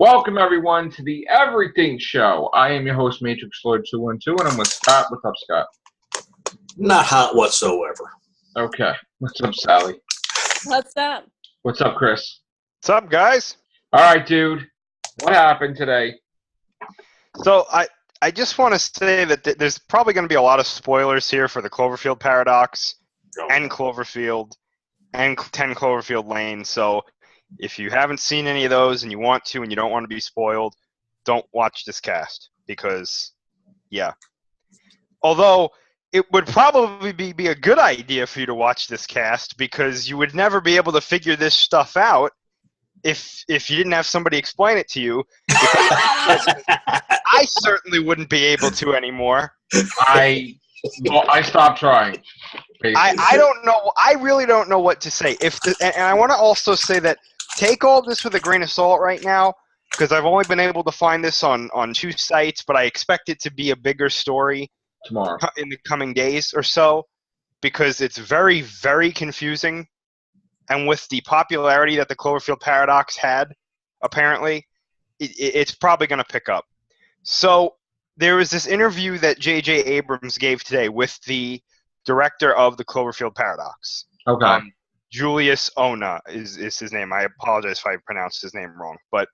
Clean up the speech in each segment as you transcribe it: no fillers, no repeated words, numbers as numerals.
Welcome, everyone, to the Everything Show. I am your host, Matrix Lord 212, and I'm with Scott. What's up, Scott? Not hot whatsoever. Okay. What's up, Sally? What's up? What's up, Chris? What's up, guys? All right, dude. What happened today? So I just want to say that there's probably going to be a lot of spoilers here for the Cloverfield Paradox and Cloverfield and 10 Cloverfield Lane. So if you haven't seen any of those and you want to and you don't want to be spoiled, don't watch this cast because, yeah. Although it would probably be a good idea for you to watch this cast because you would never be able to figure this stuff out if you didn't have somebody explain it to you. I certainly wouldn't be able to anymore. I stopped trying. I don't know. I really don't know what to say. And I want to also say that take all this with a grain of salt right now because I've only been able to find this on two sites, but I expect it to be a bigger story tomorrow in the coming days or so because it's very, very confusing. And with the popularity that the Cloverfield Paradox had, apparently, it's probably going to pick up. So there was this interview that J.J. Abrams gave today with the director of the Cloverfield Paradox. Okay. Julius Ona is his name. I apologize if I pronounced his name wrong. But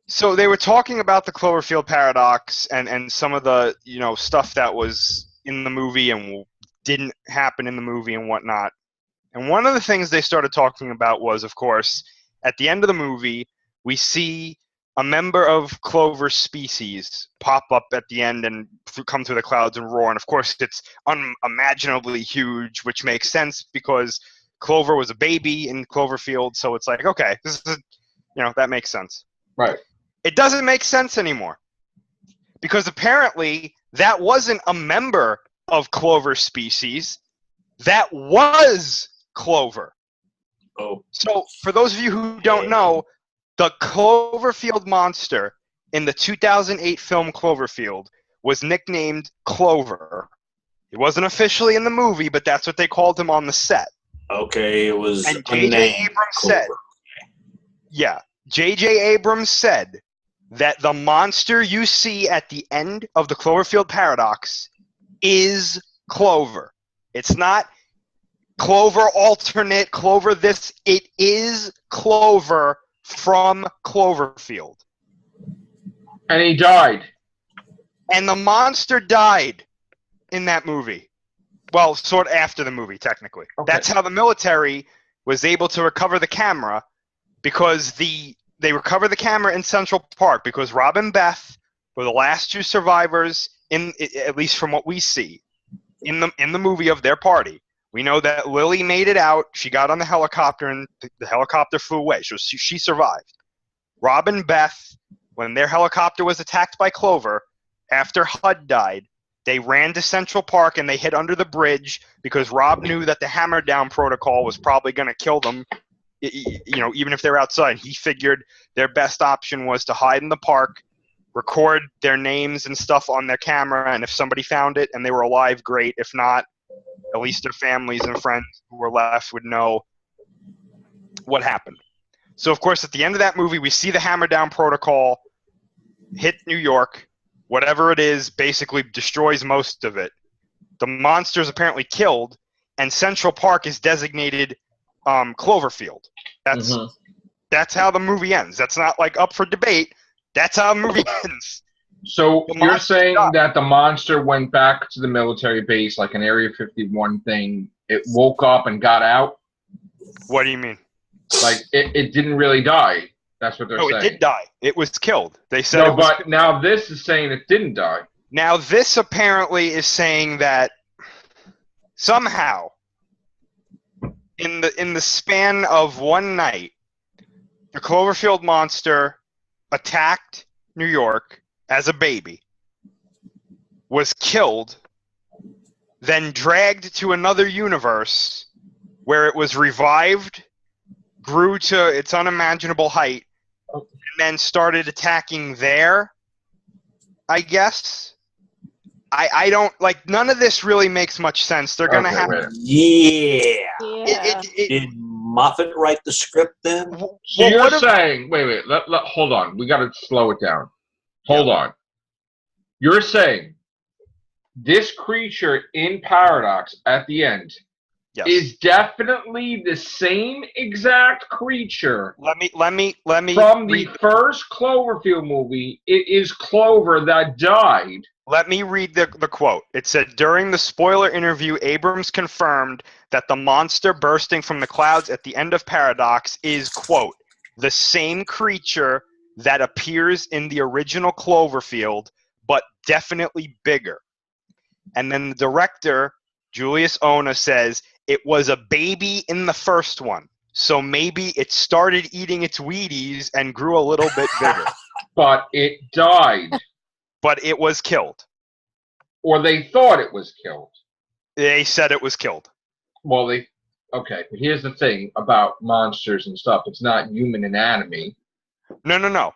so they were talking about the Cloverfield Paradox and some of the stuff that was in the movie and didn't happen in the movie and whatnot. And one of the things they started talking about was, of course, at the end of the movie, we see a member of Clover's species pop up at the end and come through the clouds and roar. And, of course, it's unimaginably huge, which makes sense because Clover was a baby in Cloverfield. So it's like, okay, this is, that makes sense. Right. It doesn't make sense anymore because apparently that wasn't a member of Clover's species. That was Clover. Oh. So for those of you who don't know, the Cloverfield monster in the 2008 film Cloverfield was nicknamed Clover. It wasn't officially in the movie, but that's what they called him on the set. Okay, it was. And J.J. Abrams said, J.J. Abrams said that the monster you see at the end of the Cloverfield Paradox is Clover. It's not Clover alternate, Clover this. It is Clover from Cloverfield. And he died. And the monster died in that movie. Well, sort of after the movie, technically. Okay. That's how the military was able to recover the camera because they recovered the camera in Central Park because Rob and Beth were the last two survivors, at least from what we see, in the movie of their party. We know that Lily made it out. She got on the helicopter, and the helicopter flew away. So she survived. Rob and Beth, when their helicopter was attacked by Clover, after HUD died, they ran to Central Park, and they hid under the bridge because Rob knew that the hammer down protocol was probably going to kill them, even if they're outside. He figured their best option was to hide in the park, record their names and stuff on their camera, and if somebody found it and they were alive, great. If not, at least their families and friends who were left would know what happened. So, of course, at the end of that movie, we see the hammer down protocol hit New York. Whatever it is basically destroys most of it. The monster's apparently killed, and Central Park is designated Cloverfield. That's how the movie ends. That's not up for debate. That's how the movie ends. So you're saying that the monster went back to the military base like an Area 51 thing. It woke up and got out? What do you mean? Like, it didn't really die. That's what they're saying. No, it did die. It was killed. They said no, but now this is saying it didn't die. Now this apparently is saying that somehow in the span of one night, the Cloverfield monster attacked New York as a baby, was killed, then dragged to another universe where it was revived, grew to its unimaginable height, and then started attacking there, I guess. I don't, none of this really makes much sense. They're going to have... Yeah. Yeah. It Moffat write the script then? So you're saying, wait, hold on. We got to slow it down. Hold on. You're saying this creature in Paradox at the end is definitely the same exact creature. Let me from the first Cloverfield movie. It is Clover that died. Let me read the quote. It said, during the spoiler interview, Abrams confirmed that the monster bursting from the clouds at the end of Paradox is, quote, the same creature that appears in the original Cloverfield, but definitely bigger. And then the director, Julius Ona, says it was a baby in the first one. So maybe it started eating its Wheaties and grew a little bit bigger. But it died. But it was killed. Or they thought it was killed. They said it was killed. Well, okay, but here's the thing about monsters and stuff. It's not human anatomy. No.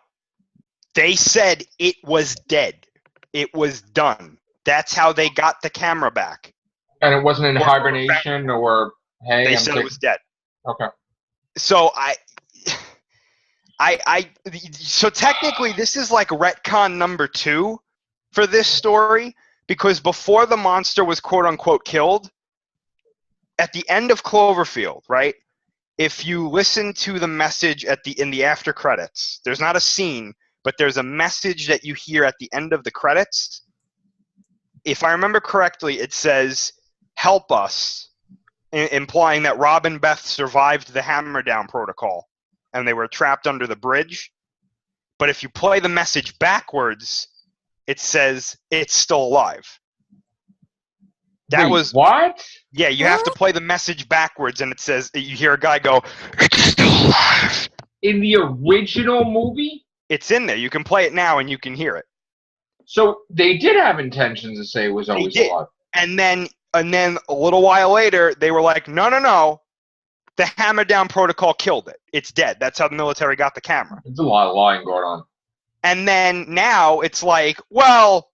They said it was dead. It was done. That's how they got the camera back. And it wasn't in hibernation or, hey, they said it was dead. Okay. So so technically this is like retcon number 2 for this story, because before the monster was quote unquote killed, at the end of Cloverfield, right? If you listen to the message in the after credits, there's not a scene, but there's a message that you hear at the end of the credits. If I remember correctly, it says, "Help us," implying that Rob and Beth survived the Hammer Down protocol and they were trapped under the bridge. But if you play the message backwards, it says it's still alive. That was what? Yeah, you have to play the message backwards, and it says, you hear a guy go, "It's still alive." In the original movie? It's in there. You can play it now, and you can hear it. So they did have intentions to say it was always alive. And then a little while later, they were like, no. The Hammer Down protocol killed it. It's dead. That's how the military got the camera. There's a lot of lying going on. And then now it's like, well,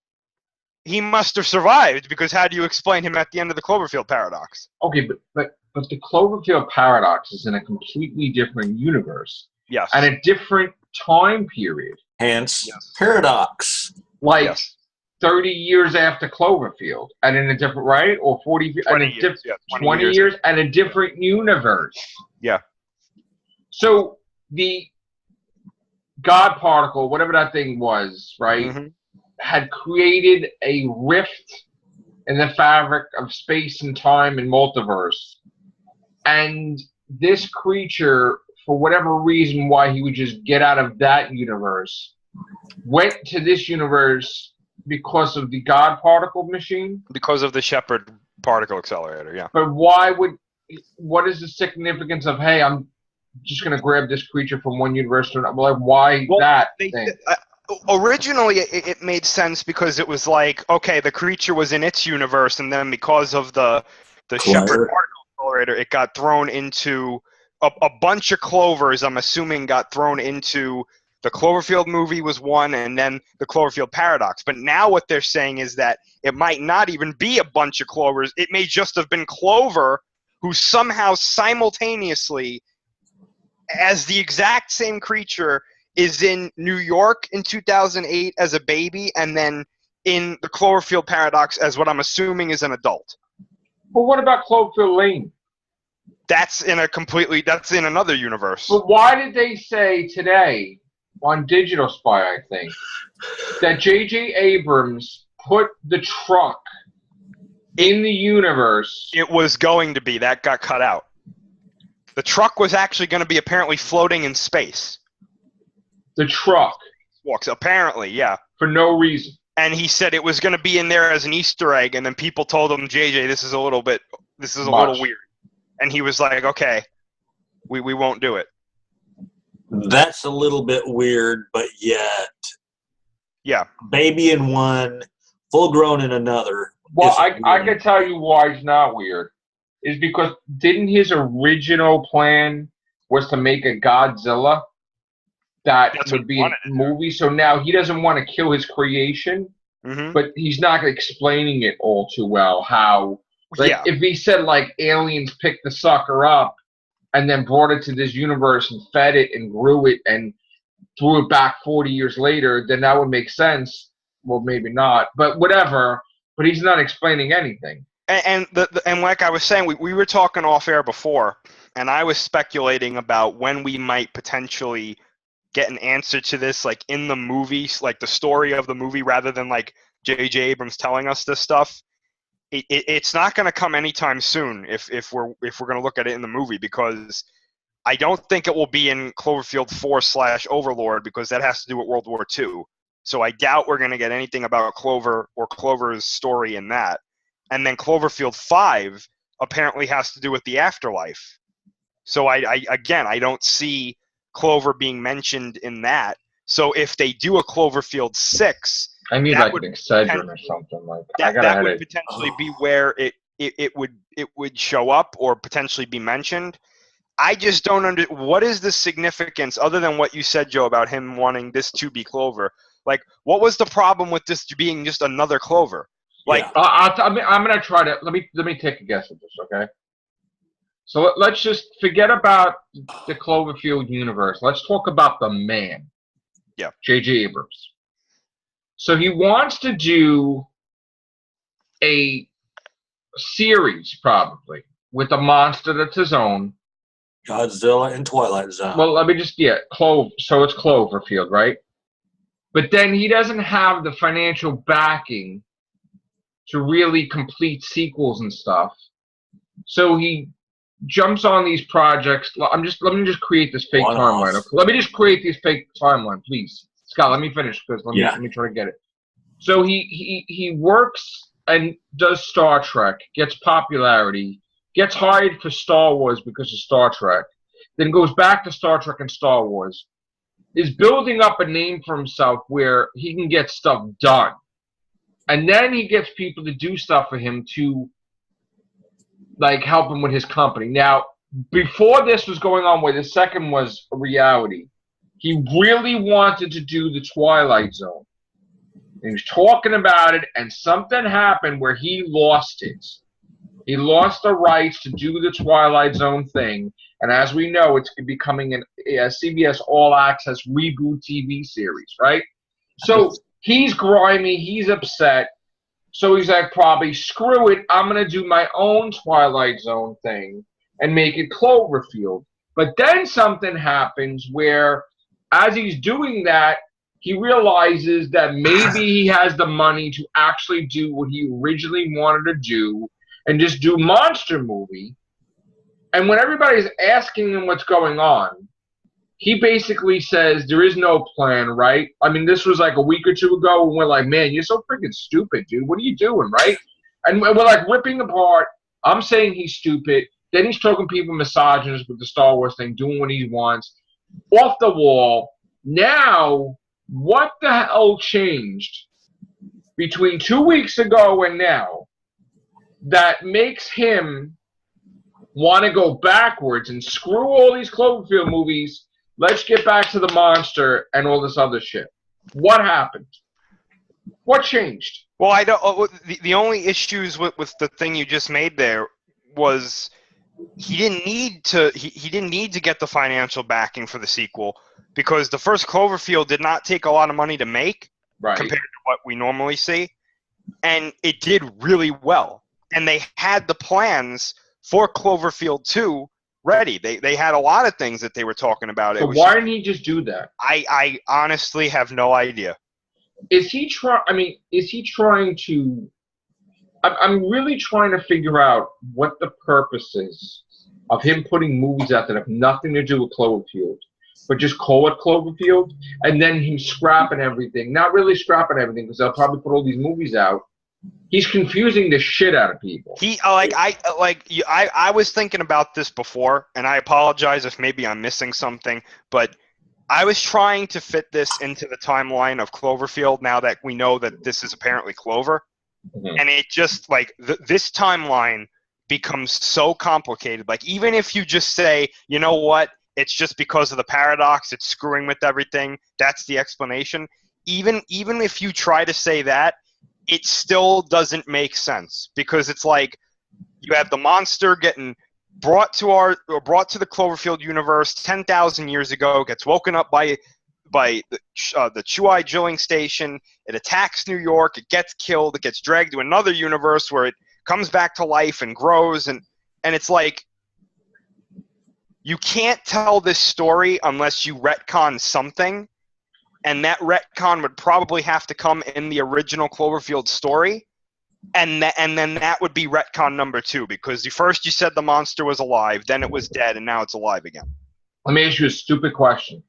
he must have survived, because how do you explain him at the end of the Cloverfield paradox? Okay, but the Cloverfield paradox is in a completely different universe. Yes. And a different time period. Hence, paradox. Like 30 years after Cloverfield, and in a different, right? Or 40, 20 and years, 20 years, and a different universe. Yeah. So the God particle, whatever that thing was, right, had created a rift in the fabric of space and time and multiverse. And this creature, for whatever reason why he would just get out of that universe, went to this universe because of the God particle machine? Because of the Shepard particle accelerator, yeah. But what is the significance of, hey, I'm just going to grab this creature from one universe to another? Like, why that thing? Originally, it made sense because it was like, okay, the creature was in its universe, and then because of the Shepard particle accelerator, it got thrown into a bunch of Clovers, I'm assuming, got thrown into the Cloverfield movie was one, and then the Cloverfield paradox. But now what they're saying is that it might not even be a bunch of Clovers. It may just have been Clover who somehow simultaneously, as the exact same creature, is in New York in 2008 as a baby, and then in the Cloverfield paradox as what I'm assuming is an adult. But what about Cloverfield Lane? That's in another universe. But why did they say today on Digital Spy, I think, that J.J. Abrams put the truck in the universe? It was going to be. That got cut out. The truck was actually going to be apparently floating in space. The truck? Walks, apparently, yeah. For no reason. And he said it was going to be in there as an Easter egg, and then people told him, JJ, this is a little weird. And he was like, okay, we won't do it. That's a little bit weird, but yet. Yeah. Baby in one, full grown in another. Well, I can tell you why it's not weird. Is because didn't his original plan was to make a Godzilla that would be a movie? So now he doesn't want to kill his creation, but he's not explaining it all too well. How, like, if he said, like, aliens picked the sucker up and then brought it to this universe and fed it and grew it and threw it back 40 years later, then that would make sense. Well, maybe not, but whatever. But he's not explaining anything. And like I was saying, we were talking off air before, and I was speculating about when we might potentially get an answer to this, like in the movies, like the story of the movie, rather than like J.J. Abrams telling us this stuff. It's not going to come anytime soon if we're going to look at it in the movie, because I don't think it will be in Cloverfield 4/Overlord, because that has to do with World War II. So I doubt we're going to get anything about Clover or Clover's story in that. And then Cloverfield 5 apparently has to do with the afterlife. So I don't see Clover being mentioned in that. So if they do a Cloverfield 6, I need like an Excedrin or something like that. That would potentially be where it would show up or potentially be mentioned. I just don't what is the significance, other than what you said, Joe, about him wanting this to be Clover? Like, what was the problem with this being just another Clover? Like, I'm gonna try to let me take a guess at this, okay? So let's just forget about the Cloverfield universe. Let's talk about the man. Yeah. J.J. Abrams. So he wants to do a series, probably, with a monster that's his own. Godzilla and Twilight Zone. Well, let me just, so it's Cloverfield, right? But then he doesn't have the financial backing to really complete sequels and stuff. So he jumps on these projects. Let me just create this fake timeline. Okay? Let me just create this fake timeline, please. Scott, let me finish, because let me try to get it. So he works and does Star Trek, gets popularity, gets hired for Star Wars because of Star Trek, then goes back to Star Trek and Star Wars, is building up a name for himself where he can get stuff done. And then he gets people to do stuff for him to, like, help him with his company. Now, before this was going on, where the second was a reality, he really wanted to do the Twilight Zone. And he was talking about it, and something happened where he lost it. He lost the rights to do the Twilight Zone thing, and as we know, it's becoming a CBS All Access reboot TV series, right? So he's grimy, he's upset, so he's like, probably, screw it, I'm going to do my own Twilight Zone thing and make it Cloverfield. But then something happens where, as he's doing that, he realizes that maybe he has the money to actually do what he originally wanted to do and just do monster movie. And when everybody's asking him what's going on, he basically says there is no plan, right? I mean, this was like a week or two ago, and we're like, man, you're so freaking stupid, dude. What are you doing, right? And we're like ripping apart. I'm saying he's stupid. Then he's talking people misogynist with the Star Wars thing, doing what he wants. Off the wall. Now, what the hell changed between 2 weeks ago and now that makes him want to go backwards and screw all these Cloverfield movies? Let's get back to the monster and all this other shit. What happened? What changed? Well, I don't. The only issues with the thing you just made there was he didn't need to. He didn't need to get the financial backing for the sequel, because the first Cloverfield did not take a lot of money to make, right, compared to what we normally see, and it did really well. And they had the plans for Cloverfield 2 ready. They had a lot of things that they were talking about. So why didn't he just do that? I honestly have no idea. Is he trying to? I'm really trying to figure out what the purpose is of him putting movies out that have nothing to do with Cloverfield, but just call it Cloverfield, and then him scrapping everything. Not really scrapping everything, because they'll probably put all these movies out. He's confusing the shit out of people. I was thinking about this before, and I apologize if maybe I'm missing something, but I was trying to fit this into the timeline of Cloverfield now that we know that this is apparently Clover. Mm-hmm. And it just, like, this timeline becomes so complicated. Like, even if you just say, you know what, it's just because of the paradox, it's screwing with everything, that's the explanation. Even if you try to say that, it still doesn't make sense, because it's like you have the monster getting brought to the Cloverfield universe 10,000 years ago, gets woken up by the Chuai drilling station. It attacks New York. It gets killed. It gets dragged to another universe where it comes back to life and grows. And it's like, you can't tell this story unless you retcon something. And that retcon would probably have to come in the original Cloverfield story. And then that would be retcon number 2, because first you said the monster was alive, then it was dead, and now it's alive again. Let me ask you a stupid question.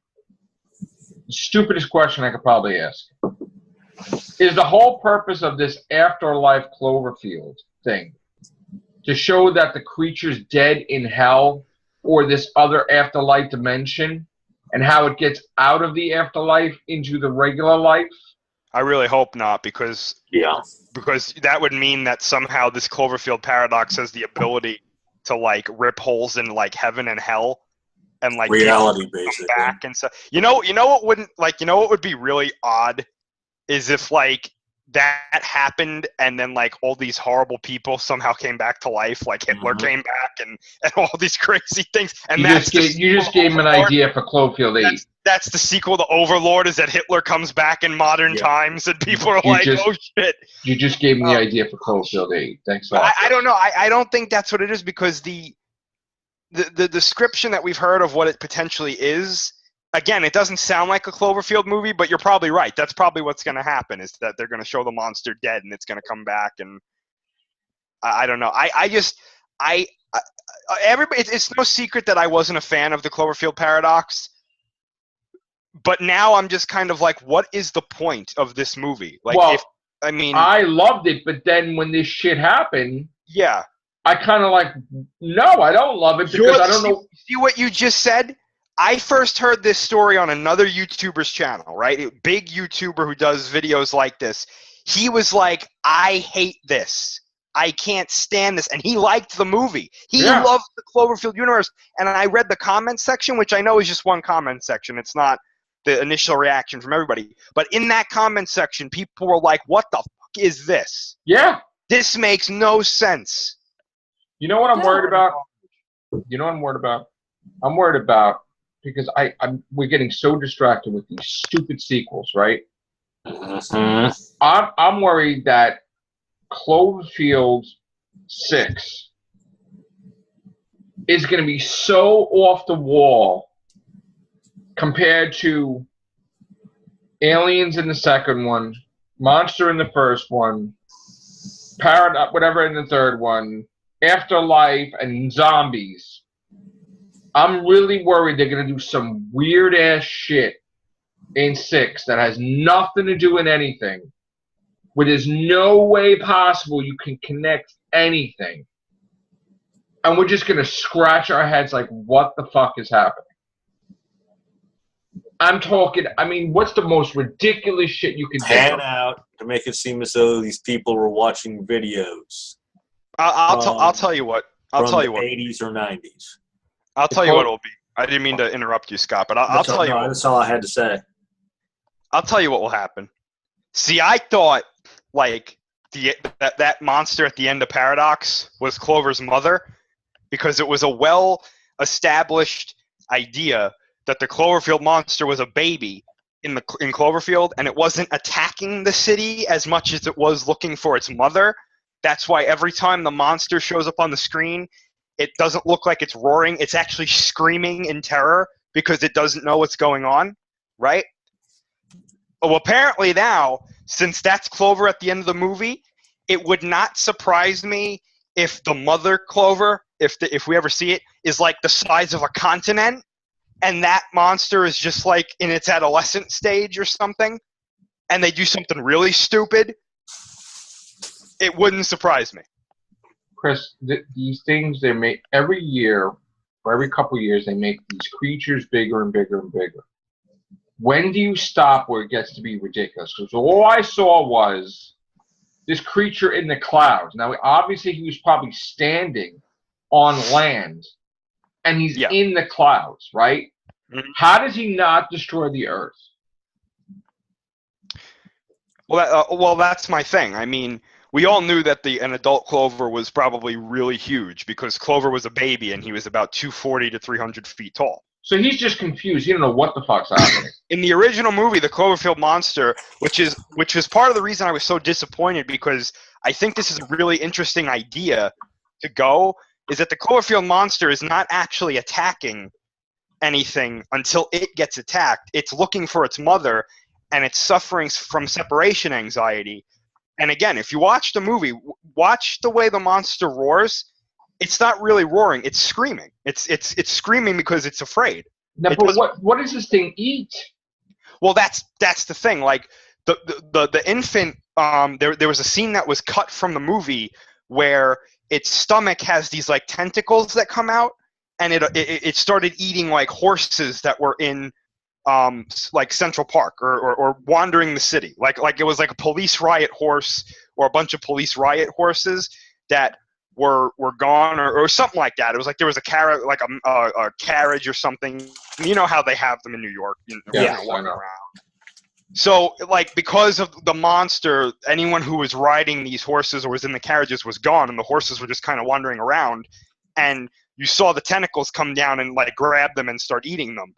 The stupidest question I could probably ask. Is the whole purpose of this afterlife Cloverfield thing to show that the creature's dead in hell or this other afterlife dimension and how it gets out of the afterlife into the regular life? I really hope not, because that would mean that somehow this Cloverfield paradox has the ability to like rip holes in like heaven and hell. And like reality, basically. Back and stuff. You know what would be really odd is if like that happened and then like all these horrible people somehow came back to life, like Hitler came back and all these crazy things. And you just gave him an idea for Cloverfield 8. That's the sequel to Overlord, is that Hitler comes back in modern times and people are oh shit. You just gave him the idea for Cloverfield 8. Thanks a lot. I don't know. I don't think that's what it is, because the description that we've heard of what it potentially is, again, it doesn't sound like a Cloverfield movie, but you're probably right. That's probably what's going to happen, is that they're going to show the monster dead and it's going to come back. And I don't know. Everybody, it's no secret that I wasn't a fan of the Cloverfield paradox, but now I'm just kind of like, what is the point of this movie? Like, I loved it, but then when this shit happened, yeah. I kind of like, no, I don't love it because I don't know. See what you just said? I first heard this story on another YouTuber's channel, right? A big YouTuber who does videos like this. He was like, I hate this. I can't stand this. And he liked the movie. He loved the Cloverfield universe. And I read the comment section, which I know is just one comment section. It's not the initial reaction from everybody. But in that comment section, people were like, what the fuck is this? Yeah. This makes no sense. You know what I'm worried about? You know what I'm worried about? I'm worried about, because we're getting so distracted with these stupid sequels, right? I'm worried that Cloverfield 6 is going to be so off the wall compared to Aliens in the second one, Monster in the first one, whatever in the third one, Afterlife, and Zombies. I'm really worried they're going to do some weird-ass shit in 6 that has nothing to do with anything, where there's no way possible you can connect anything. And we're just going to scratch our heads like, what the fuck is happening? I'm talking, what's the most ridiculous shit you can pan out to make it seem as though these people were watching videos. I'll tell you what. I'll tell you what. 80s or 90s. I'll tell you what it'll be. I didn't mean to interrupt you, Scott, but I'll tell you. That's all I had to say. I'll tell you what will happen. See, I thought like that monster at the end of Paradox was Clover's mother, because it was a well-established idea that the Cloverfield monster was a baby in Cloverfield, and it wasn't attacking the city as much as it was looking for its mother. That's why every time the monster shows up on the screen, it doesn't look like it's roaring. It's actually screaming in terror because it doesn't know what's going on, right? Well, apparently now, since that's Clover at the end of the movie, it would not surprise me if the mother Clover, if we ever see it, is like the size of a continent, and that monster is just like in its adolescent stage or something, and they do something really stupid. It wouldn't surprise me. Chris, these things, they make every year, or every couple of years, they make these creatures bigger and bigger and bigger. When do you stop where it gets to be ridiculous? Because all I saw was this creature in the clouds. Now, obviously, he was probably standing on land, and he's in the clouds, right? Mm-hmm. How does he not destroy the Earth? Well, that's my thing. we all knew that an adult Clover was probably really huge because Clover was a baby and he was about 240 to 300 feet tall. So he's just confused. He don't know what the fuck's happening. In the original movie, the Cloverfield monster, which is part of the reason I was so disappointed, because I think this is a really interesting idea to go, is that the Cloverfield monster is not actually attacking anything until it gets attacked. It's looking for its mother, and it's suffering from separation anxiety. And again, if you watch the movie, watch the way the monster roars. It's not really roaring; it's screaming. It's screaming because it's afraid. Now, but what does this thing eat? Well, that's the thing. Like the infant, there was a scene that was cut from the movie where its stomach has these like tentacles that come out, and it started eating like horses that were in like Central Park or wandering the city. Like it was like a police riot horse or a bunch of police riot horses that were gone or something like that. It was like there was a carriage or something. You know how they have them in New York, walking around. So, like, because of the monster, anyone who was riding these horses or was in the carriages was gone, and the horses were just kind of wandering around. And you saw the tentacles come down and, like, grab them and start eating them.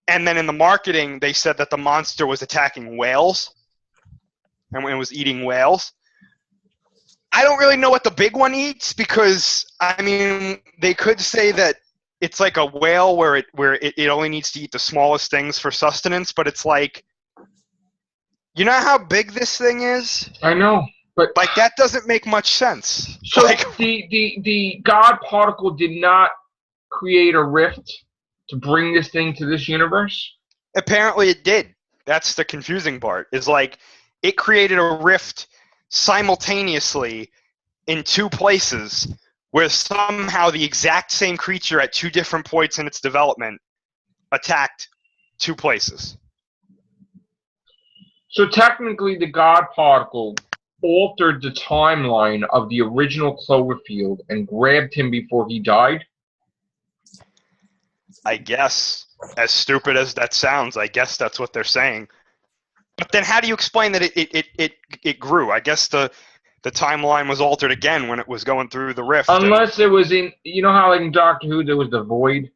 And then in the marketing, they said that the monster was attacking whales and it was eating whales. I don't really know what the big one eats because, I mean, they could say that it's like a whale where it only needs to eat the smallest things for sustenance, but it's like, you know how big this thing is? I know, but like that doesn't make much sense. So like, the God particle did not create a rift to bring this thing to this universe? Apparently it did. That's the confusing part. Is like it created a rift simultaneously in two places where somehow the exact same creature at two different points in its development attacked two places. So technically the God particle altered the timeline of the original Cloverfield and grabbed him before he died? I guess. As stupid as that sounds, I guess that's what they're saying. But then how do you explain that it grew? I guess the timeline was altered again when it was going through the rift. Unless it was in, you know how like in Doctor Who there was the void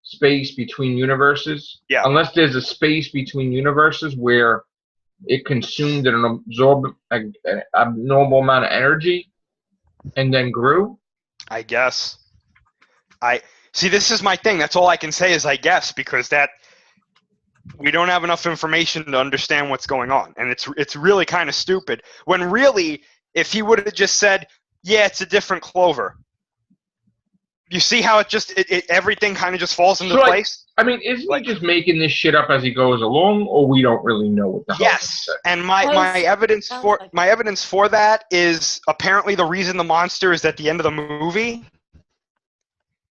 space between universes? Yeah. Unless there's a space between universes where it consumed and absorbed an abnormal amount of energy and then grew? I guess. See, this is my thing. That's all I can say is I guess, because that we don't have enough information to understand what's going on. And it's really kind of stupid. When really, if he would have just said, yeah, it's a different Clover. You see how everything kind of just falls into place? I mean, isn't he just making this shit up as he goes along, or we don't really know what the hell? Yes, and my evidence for that is apparently the reason the monster is at the end of the movie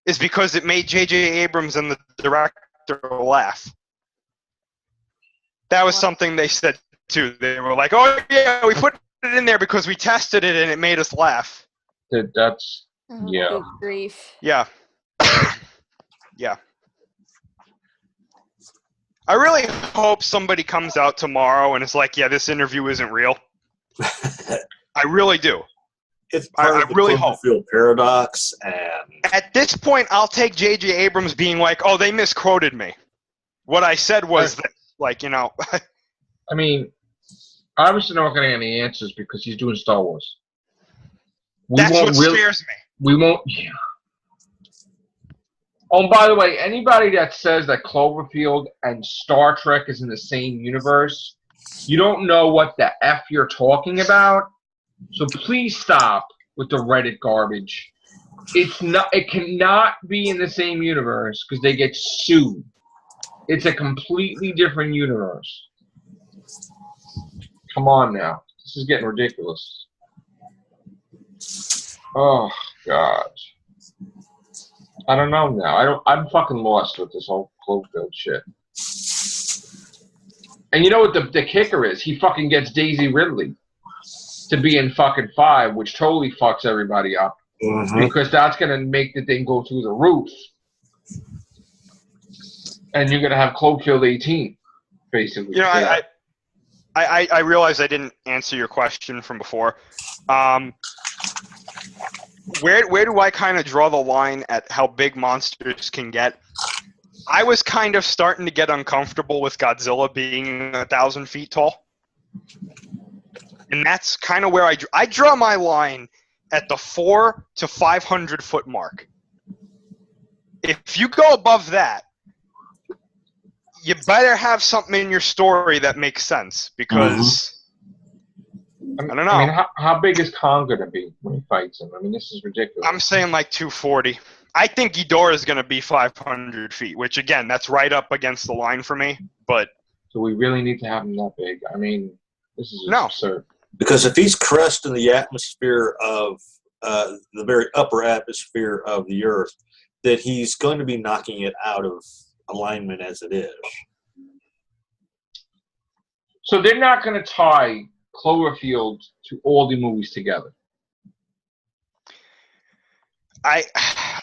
is because it made J.J. Abrams and the director laugh. That was something they said too. They were like, "Oh yeah, we put it in there because we tested it and it made us laugh." That's yeah. Good grief. Yeah. Yeah. I really hope somebody comes out tomorrow and is like, yeah, this interview isn't real. I really do. It's part of the really hope. Cloverfield paradox, and at this point, I'll take J.J. Abrams being like, oh, they misquoted me. What I said was that, like, you know. I mean, obviously not going to get any answers because he's doing Star Wars. That's what scares me. We won't. Yeah. Oh, and by the way, anybody that says that Cloverfield and Star Trek is in the same universe, you don't know what the F you're talking about. So please stop with the Reddit garbage. It's not. It cannot be in the same universe because they get sued. It's a completely different universe. Come on now. This is getting ridiculous. Oh God. I don't know now. I'm fucking lost with this whole Cloverfield shit. And you know what the kicker is? He fucking gets Daisy Ridley to be in fucking 5, which totally fucks everybody up. Mm-hmm. Because that's gonna make the thing go through the roof. And you're gonna have Cloverfield 18, basically. You know, I realize I didn't answer your question from before. Where do I kind of draw the line at how big monsters can get? I was kind of starting to get uncomfortable with Godzilla being 1,000 feet tall. And that's kind of where I draw my line at the 400 to 500 foot mark. If you go above that, you better have something in your story that makes sense, because I don't know. I mean, how big is Kong going to be when he fights him? I mean, this is ridiculous. I'm saying like 240. I think Ghidorah is going to be 500 feet, which, again, that's right up against the line for me. But so we really need to have him that big? I mean, this is absurd. Because if he's cresting the atmosphere of the very upper atmosphere of the Earth, that he's going to be knocking it out of alignment as it is. So they're not going to tie Cloverfield to all the movies together. I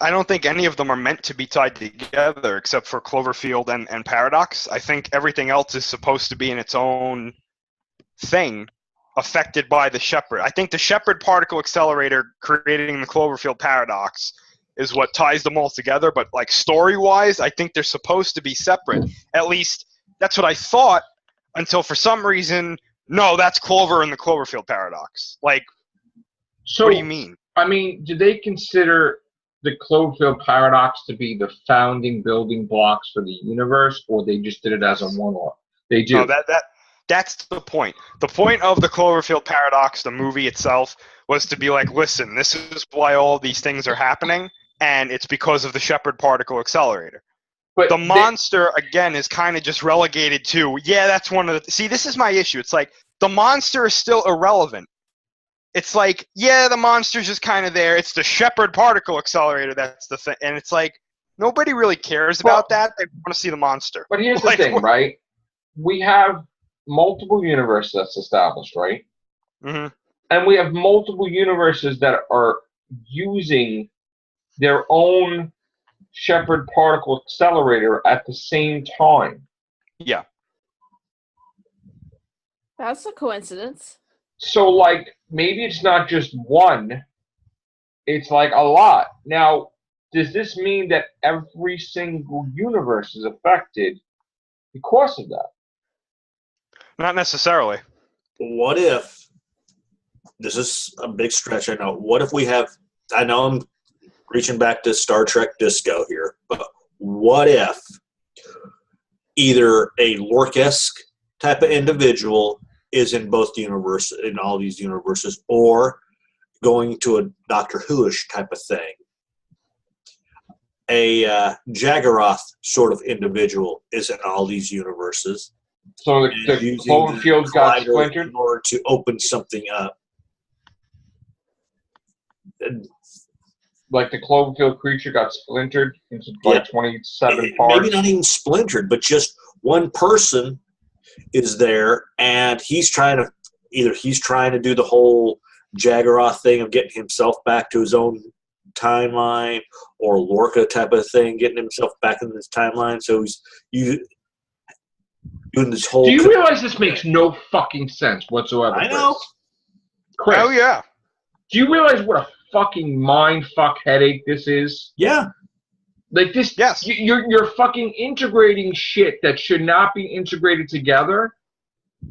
don't think any of them are meant to be tied together except for Cloverfield and Paradox. I think everything else is supposed to be in its own thing, affected by the Shepherd. I think the Shepherd particle accelerator creating the Cloverfield paradox is what ties them all together, but like story-wise, I think they're supposed to be separate. At least that's what I thought, until for some reason, no, that's Clover and the Cloverfield paradox. Like, so, what do you mean? I mean, do they consider the Cloverfield paradox to be the founding building blocks for the universe, or they just did it as a one-off? They do. No, that's the point. The point of the Cloverfield paradox, the movie itself, was to be like, listen, this is why all these things are happening, and it's because of the Shepherd particle accelerator. But the monster, again, is kind of just relegated to, yeah, that's one of the... See, this is my issue. It's like, the monster is still irrelevant. It's like, yeah, the monster's just kind of there. It's the Shepherd particle accelerator that's the thing. And it's like, nobody really cares about that. They want to see the monster. But here's the thing, right? We have multiple universes that's established, right? Mm-hmm. And we have multiple universes that are using their own Shepherd particle accelerator at the same time. Yeah. That's a coincidence. So, like, maybe it's not just one. It's like a lot. Now, does this mean that every single universe is affected because of that? Not necessarily. What if, this is a big stretch, I know, what if we have, I know I'm reaching back to Star Trek Disco here, but what if either a Lork-esque type of individual is in both universes, in all these universes, or going to a Doctor Who-ish type of thing? A Jaggeroth sort of individual is in all these universes. So the Cloverfield got splintered? In order to open something up. Like the Cloverfield creature got splintered into like 27 parts? Maybe not even splintered, but just one person is there, and he's trying to do the whole Jaggeroth thing of getting himself back to his own timeline, or Lorca type of thing, getting himself back in this timeline. So he's doing this whole... Do you realize this makes no fucking sense whatsoever? I know. Chris, oh, yeah. Do you realize what a fucking mind fuck headache this is? Yeah. Like this, yes. You're fucking integrating shit that should not be integrated together.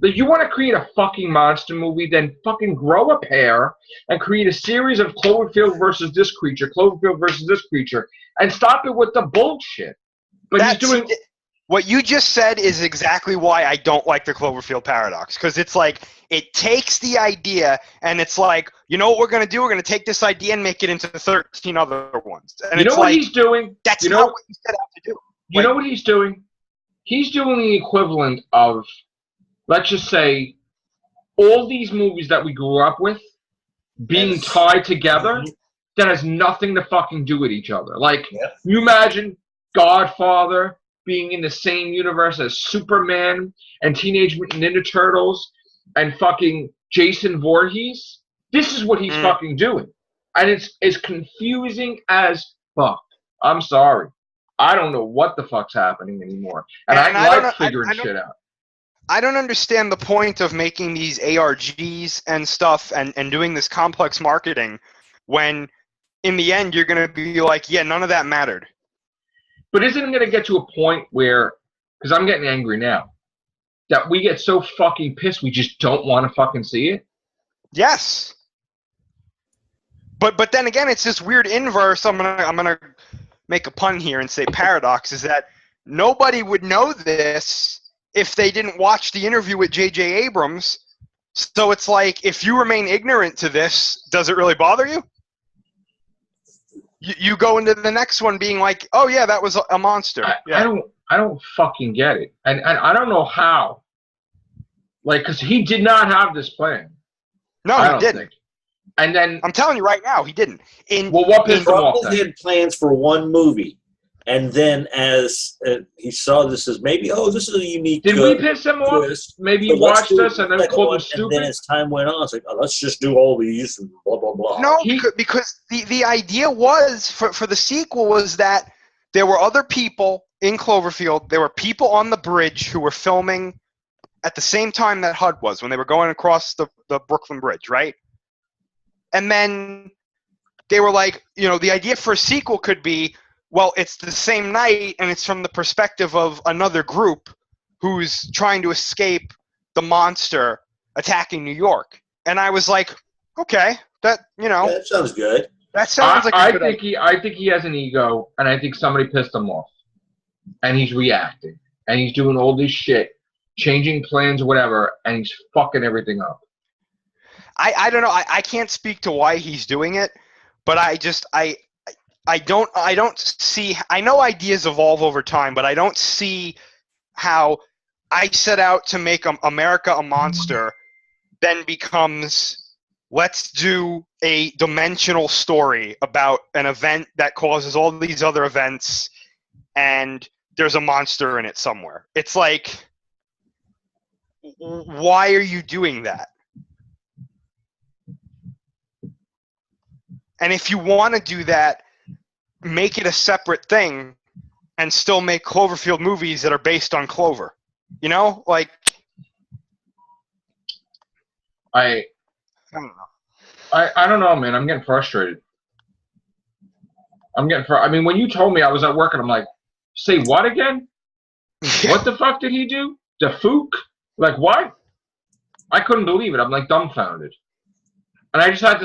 Like, you want to create a fucking monster movie, then fucking grow a pair and create a series of Cloverfield versus this creature, Cloverfield versus this creature, and stop it with the bullshit. But he's doing... What you just said is exactly why I don't like the Cloverfield paradox, because it's like, it takes the idea and it's like, you know what we're going to do? We're going to take this idea and make it into 13 other ones. And you know what he's doing? That's not what you set out to do. You know what he's doing? He's doing the equivalent of, let's just say, all these movies that we grew up with being tied together that has nothing to fucking do with each other. Like, you imagine Godfather being in the same universe as Superman and Teenage Mutant Ninja Turtles and fucking Jason Voorhees. This is what he's fucking doing. And it's confusing as fuck. I'm sorry. I don't know what the fuck's happening anymore. And I like figuring shit out. I don't understand the point of making these ARGs and stuff and doing this complex marketing when in the end you're going to be like, yeah, none of that mattered. But isn't it going to get to a point where, because I'm getting angry now, that we get so fucking pissed we just don't want to fucking see it? Yes. But then again, it's this weird inverse. I'm gonna make a pun here and say paradox, is that nobody would know this if they didn't watch the interview with J.J. Abrams. So it's like, if you remain ignorant to this, does it really bother you? You go into the next one being like, oh yeah, that was a monster. I don't fucking get it. And I don't know how. Like, because he did not have this plan. No, he didn't. Think. And then I'm telling you right now, he didn't. Well, what pissed him off then? He had plans for one movie, and then as he saw this as maybe, this is a unique. Did we piss him off? twist. Maybe he watched us and then called us stupid. And then as time went on, it's like, let's just do all these and blah blah blah. No, because the idea was for the sequel was that there were other people in Cloverfield. There were people on the bridge who were filming at the same time that HUD was when they were going across the Brooklyn Bridge, right? And then they were like, the idea for a sequel could be, well, it's the same night and it's from the perspective of another group who's trying to escape the monster attacking New York. And I was like, okay, that sounds good. That sounds like a good idea. I think he has an ego, and I think somebody pissed him off, and he's reacting, and he's doing all this shit, changing plans or whatever, and he's fucking everything up. I don't know. I can't speak to why he's doing it, but I don't see. I know ideas evolve over time, but I don't see how I set out to make America a monster, then becomes let's do a dimensional story about an event that causes all these other events, and there's a monster in it somewhere. It's like, why are you doing that? And if you want to do that, make it a separate thing and still make Cloverfield movies that are based on Clover. Like... I don't know. I don't know, man. I'm getting frustrated. I mean, when you told me I was at work and I'm like, say what again? What the fuck did he do? The Fook? Like, what? I couldn't believe it. I'm like dumbfounded. And I just had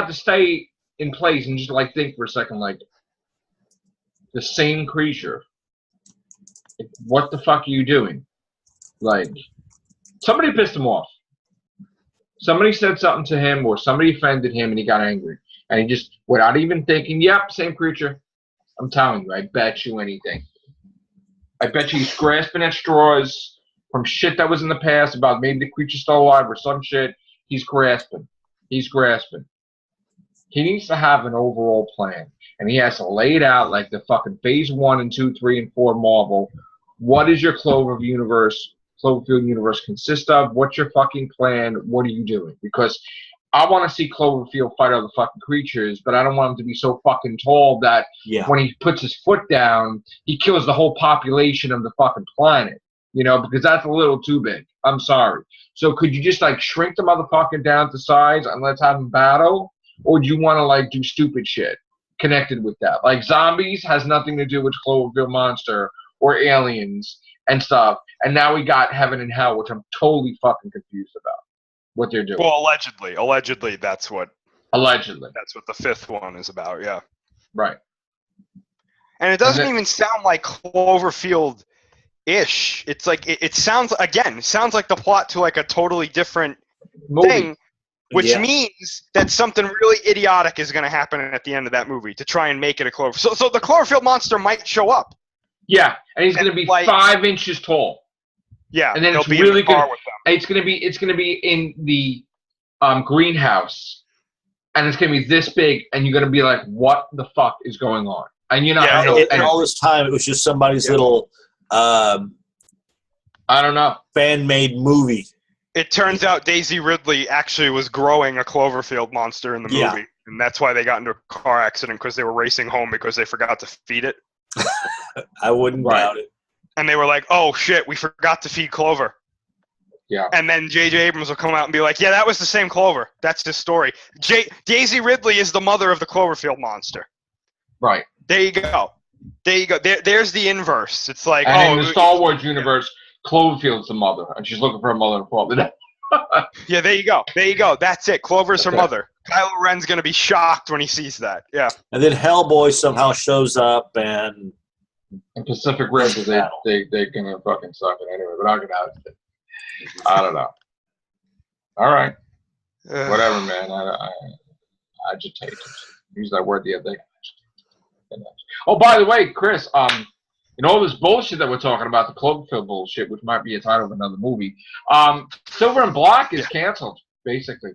to stay in place and just like think for a second, like, the same creature. Like, what the fuck are you doing? Like, somebody pissed him off. Somebody said something to him, or somebody offended him, and he got angry. And he just, without even thinking, yep, same creature. I'm telling you, I bet you anything. I bet you he's grasping at straws from shit that was in the past about maybe the creature's still alive or some shit. He's grasping. He's grasping. He needs to have an overall plan, and he has to lay it out like the fucking phase 1 and 2, 3, and 4 Marvel. What does your Cloverfield universe consist of? What's your fucking plan? What are you doing? Because I want to see Cloverfield fight other fucking creatures, but I don't want him to be so fucking tall that when he puts his foot down, he kills the whole population of the fucking planet. Because that's a little too big. I'm sorry. So could you just like shrink the motherfucker down to size and let's have him battle? Or do you want to like do stupid shit connected with that? Like zombies has nothing to do with Cloverfield monster or aliens and stuff. And now we got heaven and hell, which I'm totally fucking confused about what they're doing. Well, allegedly that's what the fifth one is about. Yeah. Right. And it doesn't even sound like Cloverfield-ish. It's like it sounds like the plot to like a totally different thing. Which means that something really idiotic is going to happen at the end of that movie to try and make it a Cloverfield. So the Cloverfield monster might show up. Yeah, and he's going to be like 5 inches tall. Yeah, and then it's really good. It's going to be in the greenhouse, and it's going to be this big, and you're going to be like, "What the fuck is going on?" And you're not. And all this time, it was just somebody's little. I don't know. Fan-made movie. It turns out Daisy Ridley actually was growing a Cloverfield monster in the movie, and that's why they got into a car accident because they were racing home because they forgot to feed it. I wouldn't doubt it. And they were like, "Oh shit, we forgot to feed Clover." Yeah. And then J.J. Abrams will come out and be like, yeah, that was the same Clover. That's his story. Daisy Ridley is the mother of the Cloverfield monster. Right. There you go. There's the inverse. It's like, and in the Star Wars universe, Cloverfield's the mother, and she's looking for a mother and father. Yeah, there you go. That's it. Clover's her mother. Kylo Ren's going to be shocked when he sees that. Yeah. And then Hellboy somehow shows up and Pacific Rim, they're going to fucking suck it anyway. But I don't know. All right. Whatever, man. I agitate. Use that word the other day. Oh, by the way, Chris, in all this bullshit that we're talking about, the Cloverfield bullshit, which might be a title of another movie, Silver and Black is canceled, basically.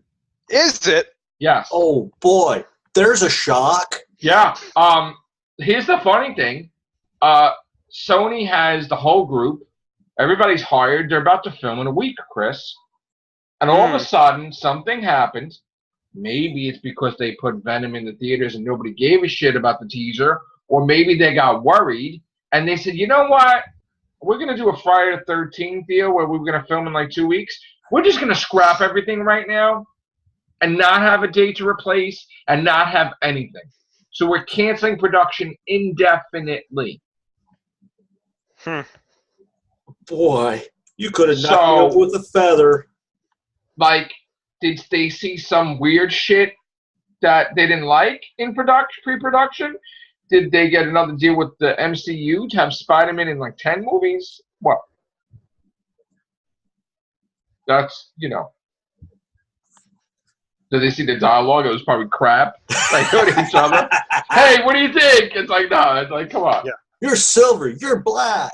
Is it? Yes. Oh, boy. There's a shock. Yeah. Here's the funny thing. Sony has the whole group. Everybody's hired. They're about to film in a week, Chris. And all of a sudden, something happened. Maybe it's because they put Venom in the theaters and nobody gave a shit about the teaser. Or maybe they got worried. And they said, you know what? We're going to do a Friday the 13th deal where we're going to film in like 2 weeks. We're just going to scrap everything right now and not have a date to replace and not have anything. So we're canceling production indefinitely. Boy, you could have knocked me up with a feather. Like, did they see some weird shit that they didn't like in pre-production? Did they get another deal with the MCU to have Spider-Man in like 10 movies? What? That's, you know. Did they see the dialogue? It was probably crap. Like, go to each other. Hey, what do you think? It's like, no. It's like, come on. Yeah. You're silver. You're black.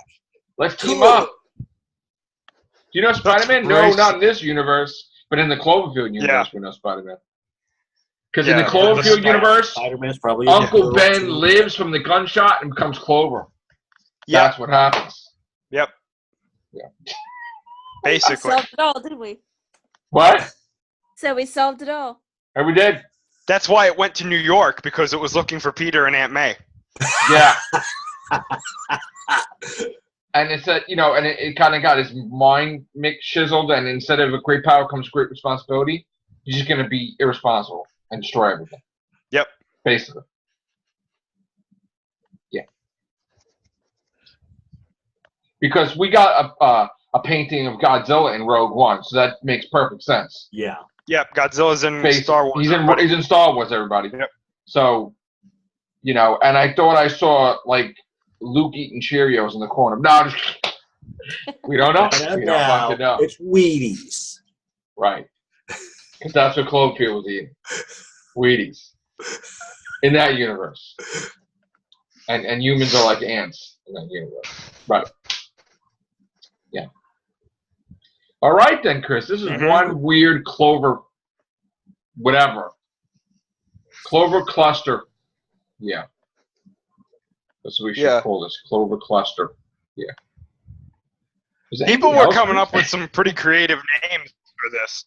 Let's team up. Do you know Spider-Man? No, not in this universe. But in the Cloverfield universe, we know Spider-Man. Because in the Cloverfield universe, Spider-Man's probably Uncle Ben lives from the gunshot and becomes Clover. Yep. That's what happens. Yep. Yeah. Basically. We solved it all, didn't we? What? So we solved it all. And we did. That's why it went to New York, because it was looking for Peter and Aunt May. Yeah. And it's a, you know, and it kind of got his mind chiseled, and instead of a great power comes great responsibility, he's just going to be irresponsible and destroy everything. Yep. Basically. Yeah. Because we got a painting of Godzilla in Rogue One, so that makes perfect sense. Yeah. Yep, Godzilla's in Star Wars. He's in Star Wars, everybody. Yep. So, you know, and I thought I saw, like, Luke eating Cheerios in the corner. No, we don't know. We don't fucking know. It's Wheaties. Right. Because that's what Cloverfield was eating. Wheaties. In that universe. And humans are like ants in that universe. Right. Yeah. All right then, Chris. This is one weird Clover whatever. Clover cluster. Yeah. That's what we should call this. Clover cluster. Yeah. People were coming up with some pretty creative names for this.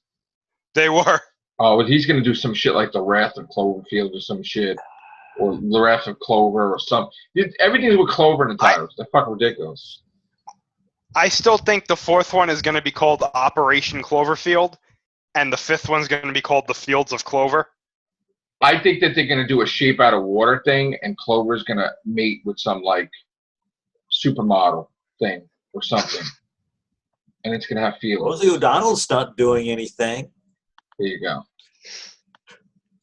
They were. Oh, but he's going to do some shit like The Wrath of Cloverfield or some shit. Or The Wrath of Clover or something. Everything's with Clover in the titles. They're fucking ridiculous. I still think the fourth one is going to be called Operation Cloverfield, and the fifth one's going to be called The Fields of Clover. I think that they're going to do a shape out of water thing, and Clover's going to mate with some, like, supermodel thing or something. And it's going to have feelings. Rosie O'Donnell's not doing anything. There you go.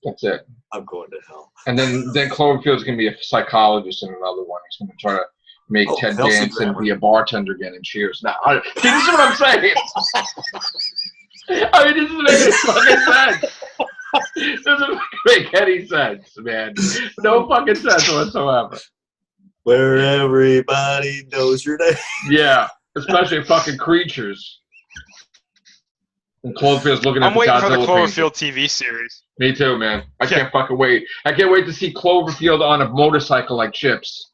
That's it. I'm going to hell. And then Cloverfield's going to be a psychologist in another one. He's going to try to make Ted Danson be a bartender again in Cheers. Now, see, this is what I'm saying. I mean, this is making fucking sense. Doesn't make any sense, man. No fucking sense whatsoever. Where everybody knows your name. Yeah, especially fucking creatures. And Cloverfield's looking at I'm waiting for the Godzilla Cloverfield TV series. Me too, man. I can't fucking wait. I can't wait to see Cloverfield on a motorcycle like Chips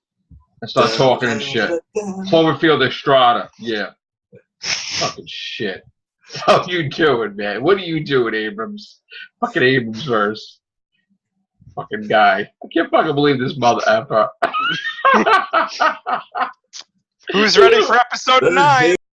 and start talking and shit. Cloverfield Estrada. Yeah. Fucking shit. How you doing, man? What are you doing, Abrams? Fucking Abrams verse. Fucking guy. I can't fucking believe this mother effer. Who's ready for episode 9?